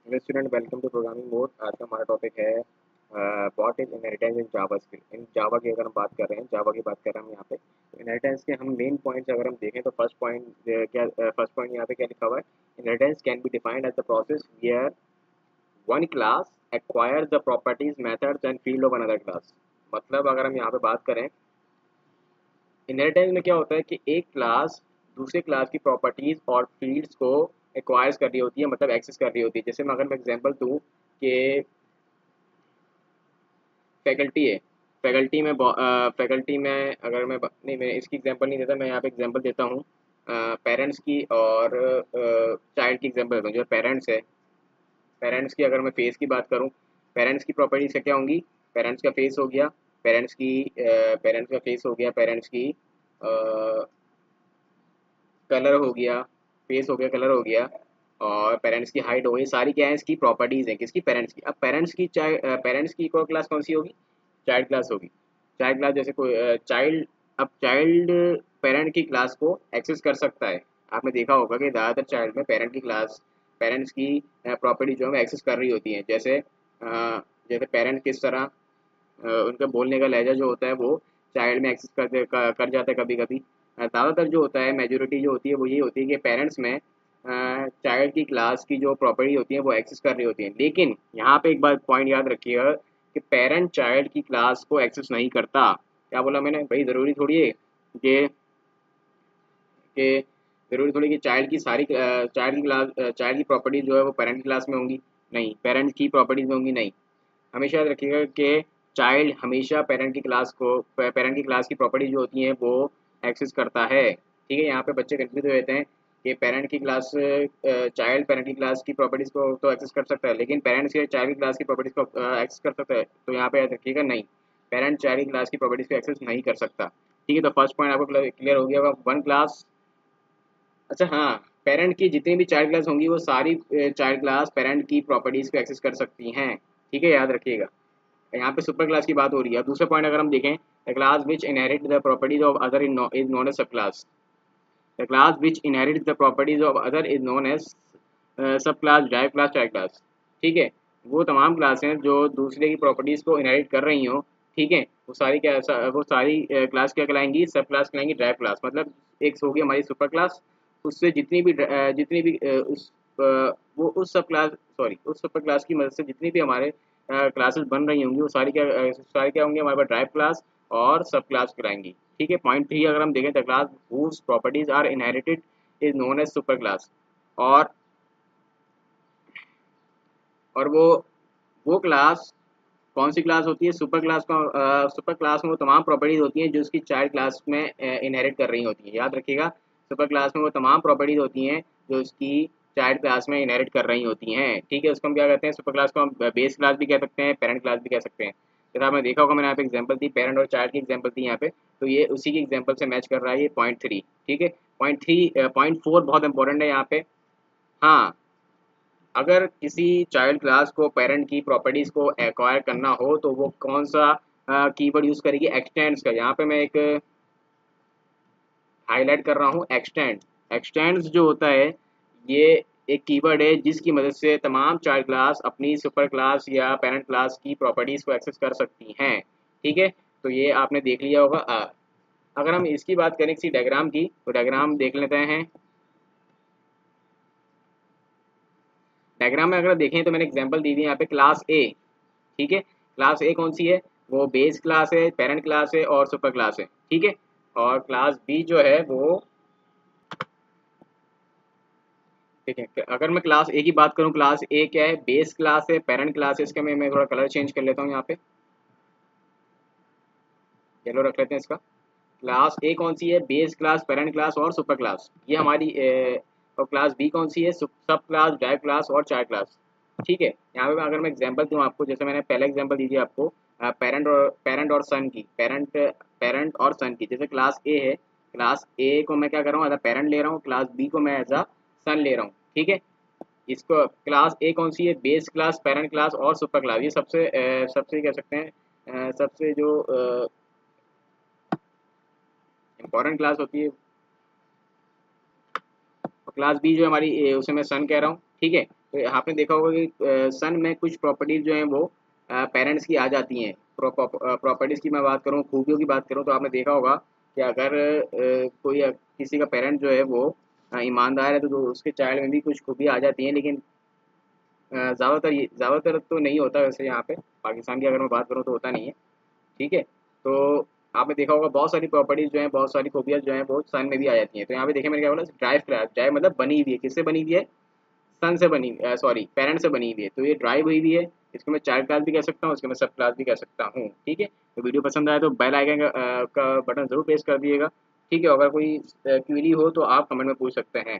Hello student, welcome to programming mode. आज का हमारा टॉपिक है what is inheritance in JavaScript. In Java की अगर हम बात कर रहे हैं, जावा की बात कर रहे हैं हम यहाँ पे। तो इनहेरिटेंस के हम मेन पॉइंट्स अगर हम देखें तो फर्स्ट पॉइंट क्या फर्स्ट पॉइंट यहाँ पे क्या लिखा हुआ है? Inheritance can be defined as the process where one class acquires the properties methods and field of another class. मतलब अगर हम यहाँ पे बात करें, इनहेरिटेंस में क्या होता है कि एक क्लास दूसरे क्लास की प्रॉपर्टीज और फील्ड्स को एक्वायर्स कर रही होती है, मतलब एक्सेस कर रही होती है। जैसे मैं अगर मैं एग्जांपल दूं कि फैकल्टी है, फैकल्टी में अगर नहीं, मैं इसकी एग्जांपल नहीं देता, मैं यहाँ पे एग्जांपल देता हूँ पेरेंट्स की और चाइल्ड की एग्जांपल देता हूँ। जो पेरेंट्स है, पेरेंट्स की अगर मैं फेस की बात करूँ, पेरेंट्स की प्रॉपर्टीज क्या होंगी? पेरेंट्स का फेस हो गया, पेरेंट्स का फेस हो गया, पेरेंट्स की कलर हो गया, फेस हो गया, कलर हो गया, और पेरेंट्स की हाइट हो गई। सारी क्या है, इसकी प्रॉपर्टीज हैं, किसकी? पेरेंट्स की। अब पेरेंट्स की इक्वल क्लास कौन सी होगी? चाइल्ड क्लास होगी। चाइल्ड क्लास जैसे कोई चाइल्ड, अब चाइल्ड पेरेंट की क्लास को एक्सेस कर सकता है। आपने देखा होगा कि ज़्यादातर चाइल्ड में पेरेंट की क्लास, पेरेंट्स की प्रॉपर्टी जो है एक्सेस कर रही होती हैं। जैसे पेरेंट किस तरह उनका बोलने का लहजा जो होता है वो चाइल्ड में एक्सेस कर जाता है कभी कभी। ज़्यादातर जो होता है, मेजोरिटी जो होती है वो ये होती है कि पेरेंट्स में चाइल्ड की क्लास की जो प्रॉपर्टी होती है वो एक्सेस कर रही होती है। लेकिन यहाँ पे एक बात पॉइंट याद रखिएगा कि पेरेंट चाइल्ड की क्लास को एक्सेस नहीं करता। क्या बोला मैंने भाई? ज़रूरी थोड़ी है कि कि चाइल्ड की चाइल्ड की प्रॉपर्टीज जो है वो पेरेंट की क्लास में होंगी? नहीं। पेरेंट की प्रॉपर्टीज में होंगी? नहीं। हमेशा याद रखिएगा कि चाइल्ड हमेशा पेरेंट की क्लास की प्रॉपर्टी जो होती हैं वो एक्सेस करता है। ठीक है, यहाँ पे बच्चे कंफ्यूज हो जाते हैं कि पेरेंट की क्लास चाइल्ड पेरेंट की क्लास की प्रॉपर्टीज को तो एक्सेस कर सकता है, लेकिन पेरेंट्स के चाइल्ड की क्लास की प्रॉपर्टीज को एक्सेस कर सकता है। तो यहाँ पे याद रखिएगा, नहीं, पेरेंट चाइल्ड की क्लास की प्रॉपर्टीज को एक्सेस नहीं कर सकता। ठीक है, तो फर्स्ट पॉइंट आपको क्लियर हो गया होगा, वन क्लास। अच्छा हाँ, पेरेंट की जितनी भी चाइल्ड क्लास होंगी वो सारी चाइल्ड क्लास पेरेंट की प्रॉपर्टीज को एक्सेस कर सकती हैं। ठीक है, याद रखिएगा। यहाँ पे सुपर क्लास की बात हो रही है। अब दूसरा पॉइंट अगर हम देखें, the class which inherit the properties of other is known as subclass. The class which inherit the properties of other is known as subclass, derive class, child class. ठीक है, वो तमाम class हैं जो दूसरे की properties को inherit कर रही हो। ठीक है, वो सारी क्लास क्या कहलाएंगी? सब क्लास कहलाएंगी, ड्राइव क्लास। मतलब एक होगी हमारी सुपर क्लास, उससे जितनी भी वो उस सब क्लास, सॉरी, उस सुपर क्लास की मदद से जितनी भी हमारे क्लासेस बन रही होंगी वो सारी क्या होंगी? हमारे पास ड्राइव क्लास और सब क्लास कहलाएंगी। ठीक है, पॉइंट थ्री अगर हम देखें, the class whose properties are inherited is known as super class. और और वो क्लास कौन सी क्लास होती है? सुपर क्लास का। सुपर क्लास में वो तमाम प्रॉपर्टीज होती हैं जो उसकी चाइल्ड क्लास में इनहेरिट कर रही होती हैं। याद रखिएगा, सुपर क्लास में वो तमाम प्रॉपर्टीज होती हैं जो उसकी चाइल्ड क्लास में इनहेरिट कर रही होती हैं। ठीक है, उसको हम क्या कहते हैं? सुपर क्लास को हम बेस क्लास भी कह सकते हैं, पेरेंट क्लास भी कह सकते हैं। जैसा आपने देखा होगा, मैंने यहाँ पे एग्जाम्पल दी, पेरेंट और चाइल्ड की एग्जाम्पल दी यहाँ पे, तो ये उसी की एग्जाम्पल से मैच कर रहा है ये पॉइंट थ्री। ठीक है, पॉइंट फोर बहुत इंपॉर्टेंट है यहाँ पे। हाँ, अगर किसी चाइल्ड क्लास को पेरेंट की प्रॉपर्टीज को एक्वायर करना हो तो वो कौन सा कीवर्ड यूज करेगी? एक्सटेंड्स का। यहाँ पे मैं एक हाईलाइट कर रहा हूँ, एक्सटेंड। एक्सटेंड्स जो होता है ये एक कीवर्ड है जिसकी मदद से तमाम चाइल्ड क्लास अपनी सुपर क्लास या पेरेंट क्लास की प्रॉपर्टीज को एक्सेस कर सकती हैं। ठीक है, तो ये आपने देख लिया होगा। अगर हम इसकी बात करें किसी डायग्राम की, तो डायग्राम देख लेते हैं। डायग्राम में अगर देखें तो मैंने एग्जांपल दी थी यहाँ पे, क्लास ए। ठीक है, क्लास ए कौन सी है? वो बेस क्लास है, पेरेंट क्लास है और सुपर क्लास है। ठीक है, और क्लास बी जो है वो, ठीक है, अगर मैं क्लास ए की बात करूँ, क्लास ए क्या है? बेस क्लास है, पेरेंट क्लास है। इसका मैं थोड़ा कलर चेंज कर लेता हूँ, यहाँ पे येलो रख लेते हैं इसका। क्लास ए कौन सी है? बेस क्लास, पेरेंट क्लास और सुपर क्लास, ये हमारी और क्लास बी कौन सी है? सब क्लास, ड्राइव क्लास और चाइल्ड क्लास। ठीक है, यहाँ पे अगर मैं एग्जांपल दूँ आपको, जैसे मैंने पहले एग्जांपल दी थी आपको, पेरेंट और सन की। जैसे क्लास ए है, क्लास ए को मैं क्या कर रहा हूँ? एज अ पेरेंट ले रहा हूँ, क्लास बी को मैं एज अ सन ले रहा हूँ। ठीक है, इसको क्लास ए कौन सी है? बेस क्लास, पेरेंट क्लास और सुपर क्लास। ये सबसे कह सकते हैं सबसे जो इम्पोर्टेंट क्लास होती है। और क्लास बी जो हमारी उसे मैं सन कह रहा हूँ। ठीक है, तो आपने देखा होगा कि सन में कुछ प्रॉपर्टीज़ जो हैं वो पेरेंट्स की आ जाती हैं। प्रॉपर्टीज़ की मैं बात करूँ, खूबियों की बात करूँ, तो आपने देखा होगा कि अगर किसी का पेरेंट जो है वो ईमानदार है तो उसके चाइल्ड में भी कुछ खूबियाँ आ जाती हैं, लेकिन ज़्यादातर तो नहीं होता वैसे यहाँ पे। पाकिस्तान की अगर मैं बात करूँ तो होता नहीं है, ठीक है। तो आपने देखा होगा बहुत सारी प्रॉपर्टीज़ जो हैं, बहुत सारी खूबियाँ जो हैं वो सन में भी आ जाती हैं। तो यहाँ पे देखिए मैंने क्या बोला, ड्राइव क्रैप, ड्राइव मतलब बनी हुई है, किससे बनी हुई है, सन से बनी, सॉरी पेरेंट से बनी हुई है। तो ये ड्राइव हुई भी है, इसको मैं चाइल्ड क्लास भी कह सकता हूँ, इसको मैं सब क्लास भी कह सकता हूँ, ठीक है। तो वीडियो पसंद आया तो बेल आइकन का बटन ज़रूर प्रेस कर दिएगा, ठीक है। अगर कोई क्वेरी हो तो आप कमेंट में पूछ सकते हैं।